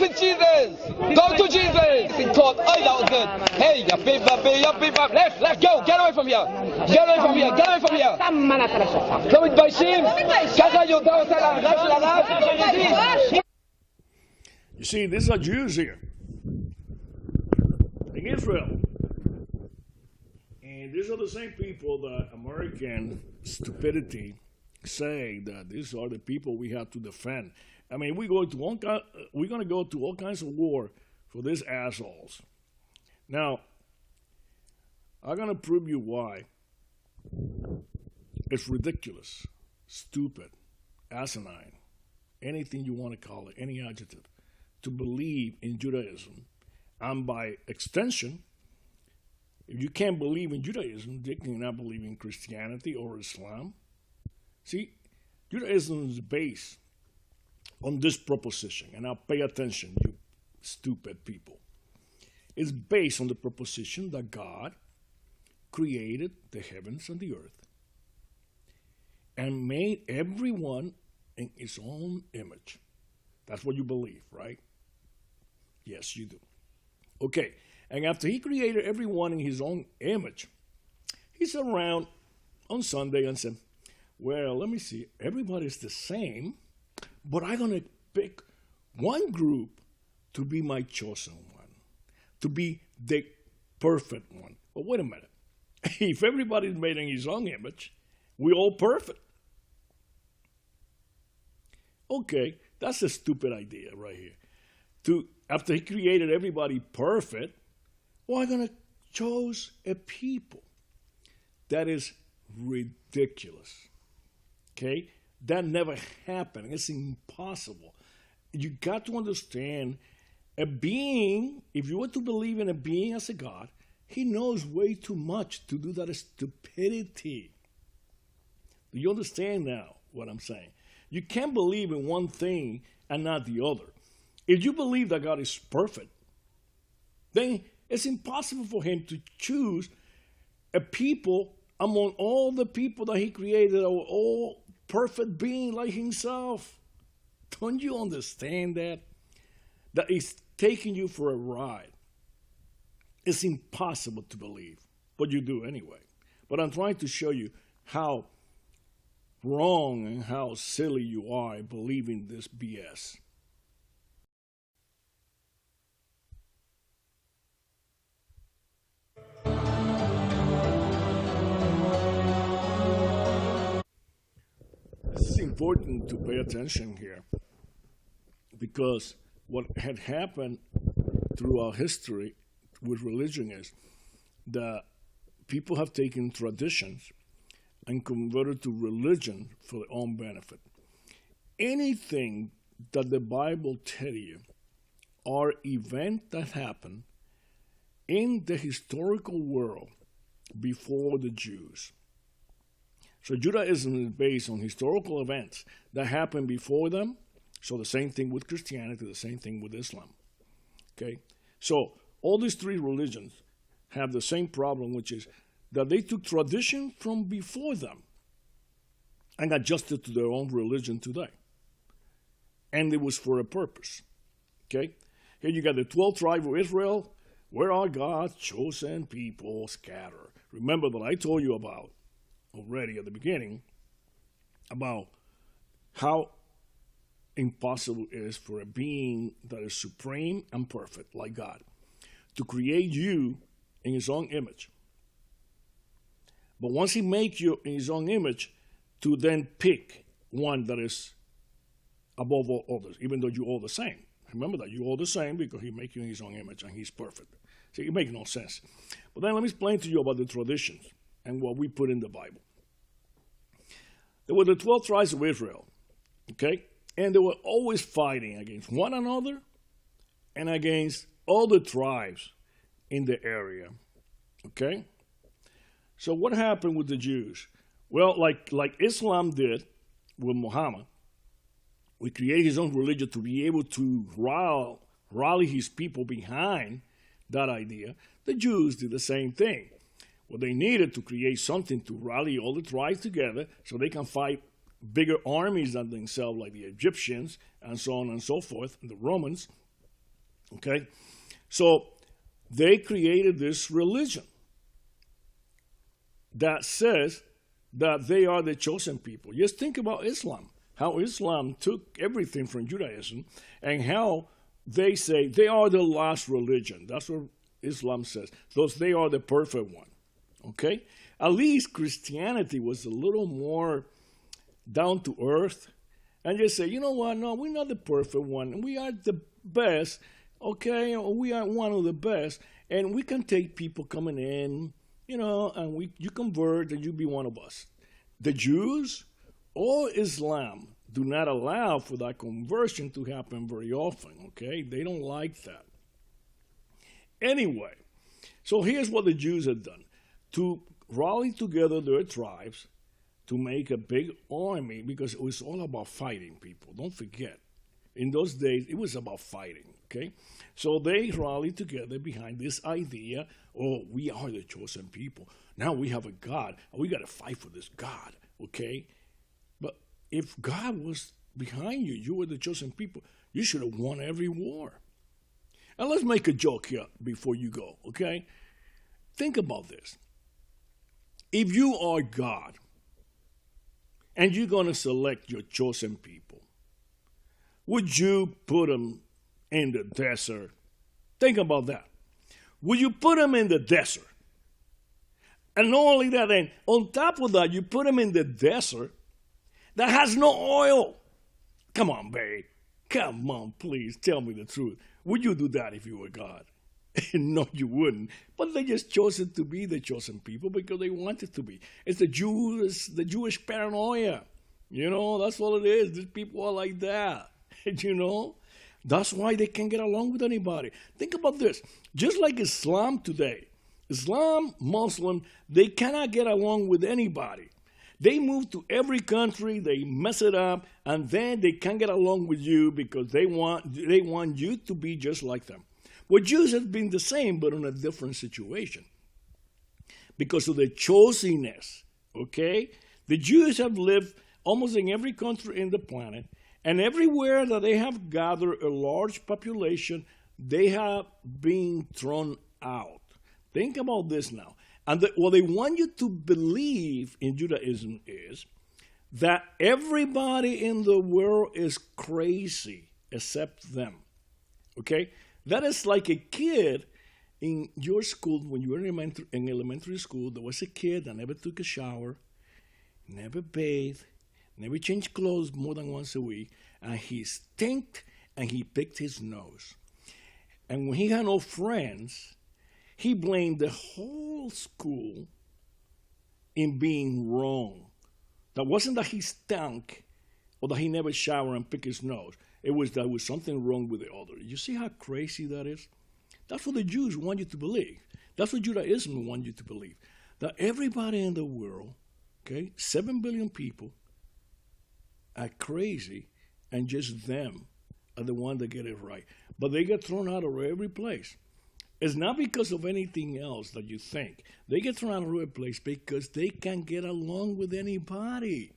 to Jesus. Go to Jesus. He taught. Oh, that was good. Hey, ya beep, let's go. Get away from here. Get away from here. Get away from here. לא מתביישים? ככה יהודה עושה להרגש של הרב? You see, these are Jews here in Israel. And these are the same people that American stupidity say that these are the people we have to defend. I mean, we're going to go to all kinds of war for these assholes. Now, I'm going to prove you why it's ridiculous, stupid, asinine, anything you want to call it, any adjective, to believe in Judaism. And by extension, if you can't believe in Judaism, they cannot believe in Christianity or Islam. See, Judaism is based on this proposition, and now pay attention, you stupid people. It's based on the proposition that God created the heavens and the earth and made everyone in his own image. That's what you believe, right? Yes, you do. Okay, and after he created everyone in his own image, he sat around on Sunday and said, well, let me see, everybody's the same, but I'm going to pick one group to be my chosen one, to be the perfect one. But wait a minute. If everybody's made in his own image, we're all perfect. Okay, that's a stupid idea right here. After he created everybody perfect, well, I'm going to choose a people. That is ridiculous. Okay? That never happened. It's impossible. You got to understand, a being, if you were to believe in a being as a God, he knows way too much to do that stupidity. Do you understand now what I'm saying? You can't believe in one thing and not the other. If you believe that God is perfect, then it's impossible for him to choose a people among all the people that he created that are all perfect being like himself. Don't you understand that? That he's taking you for a ride. It's impossible to believe, but you do anyway. But I'm trying to show you how wrong and how silly you are believing this BS. This is important to pay attention here, because what had happened throughout history with religion is that people have taken traditions and converted to religion for their own benefit. Anything that the Bible tells you are events that happened in the historical world before the Jews. So Judaism is based on historical events that happened before them. So the same thing with Christianity, the same thing with Islam. Okay? So all these three religions have the same problem, which is that they took tradition from before them and adjusted to their own religion today. And it was for a purpose. Okay? Here you got the 12 tribes of Israel, where are God's chosen people scattered. Remember that I told you about already at the beginning about how impossible it is for a being that is supreme and perfect like God to create you in his own image. But once he makes you in his own image, to then pick one that is above all others, even though you're all the same. Remember that you're all the same because he makes you in his own image and he's perfect. See, it makes no sense. But then let me explain to you about the traditions and what we put in the Bible. There were the 12 tribes of Israel, okay? And they were always fighting against one another and against all the tribes in the area, okay? So what happened with the Jews? Well, like Islam did with Muhammad, we created his own religion to be able to rally his people behind that idea. The Jews did the same thing. Well, they needed to create something to rally all the tribes together so they can fight bigger armies than themselves, like the Egyptians and so on and so forth, and the Romans. Okay? So they created this religion that says that they are the chosen people. Just think about Islam, how Islam took everything from Judaism and how they say they are the last religion. That's what Islam says. Thus, they are the perfect one. Okay? At least Christianity was a little more down to earth and just say, you know what, no, we're not the perfect one. We are the best, okay? We are one of the best, and we can take people coming in, you know, and you convert and you be one of us. The Jews or Islam do not allow for that conversion to happen very often, okay? They don't like that. Anyway, so here's what the Jews had done. To rally together their tribes to make a big army, because it was all about fighting people. Don't forget. In those days, it was about fighting, okay? So they rallied together behind this idea, oh, we are the chosen people. Now we have a God, and we got to fight for this God, okay? But if God was behind you, you were the chosen people, you should have won every war. And let's make a joke here before you go, okay? Think about this. If you are God, and you're going to select your chosen people, would you put them in the desert? Think about that. Would you put them in the desert? And not only that, then on top of that, you put them in the desert that has no oil. Come on, babe. Come on, please tell me the truth. Would you do that if you were God? No, you wouldn't. But they just chose it to be the chosen people because they wanted to be. It's the Jewish paranoia. You know, that's all it is. These people are like that. You know? That's why they can't get along with anybody. Think about this. Just like Islam today, Islam, Muslim, they cannot get along with anybody. They move to every country, they mess it up, and then they can't get along with you because they want you to be just like them. Well, Jews have been the same, but in a different situation. Because of the chosenness, okay? The Jews have lived almost in every country in the planet, and everywhere that they have gathered a large population, they have been thrown out. Think about this now. And what they want you to believe in Judaism is that everybody in the world is crazy except them, okay? That is like a kid in your school, when you were in elementary school, there was a kid that never took a shower, never bathed, never changed clothes more than once a week, and he stinked and he picked his nose. And when he had no friends, he blamed the whole school in being wrong. That wasn't that he stunk or that he never showered and picked his nose. It was that there was something wrong with the other. You see how crazy that is? That's what the Jews want you to believe. That's what Judaism wants you to believe. That everybody in the world, okay, 7 billion people, are crazy, and just them are the ones that get it right. But they get thrown out of every place. It's not because of anything else that you think. They get thrown out of every place because they can't get along with anybody.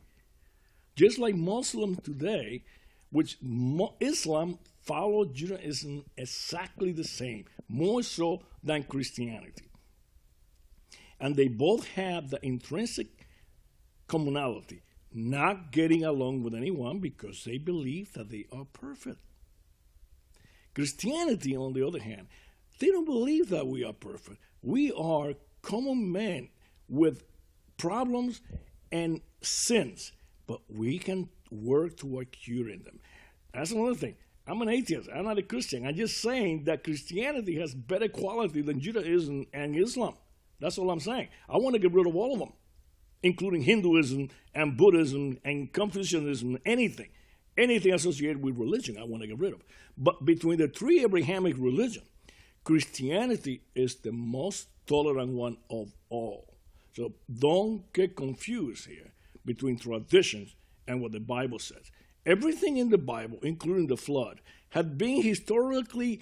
Just like Muslims today, which Islam followed Judaism exactly the same, more so than Christianity. And they both have the intrinsic commonality, not getting along with anyone because they believe that they are perfect. Christianity, on the other hand, they don't believe that we are perfect. We are common men with problems and sins, but we can work toward curing them. That's another thing. I'm an atheist. I'm not a Christian. I'm just saying that Christianity has better quality than Judaism and Islam. That's all I'm saying. I want to get rid of all of them, including Hinduism and Buddhism and Confucianism, anything associated with religion I want to get rid of. But between the three Abrahamic religions, Christianity is the most tolerant one of all. So don't get confused here between traditions and what the Bible says. Everything in the Bible, including the flood, had been historically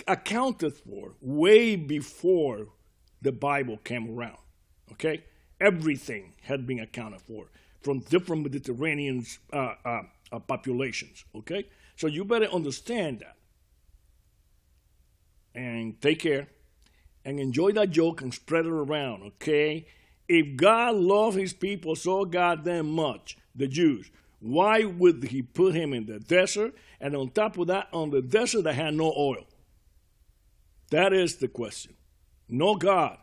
accounted for way before the Bible came around, okay? Everything had been accounted for from different Mediterranean populations, okay? So you better understand that. and take care and enjoy that joke and spread it around, okay? If God loved his people so goddamn much, the Jews, why would he put him in the desert? And on top of that, on the desert that had no oil? That is the question. No God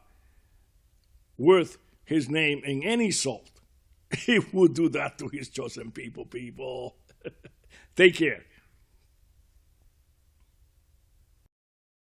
worth his name in any salt. He would do that to his chosen people. Take care.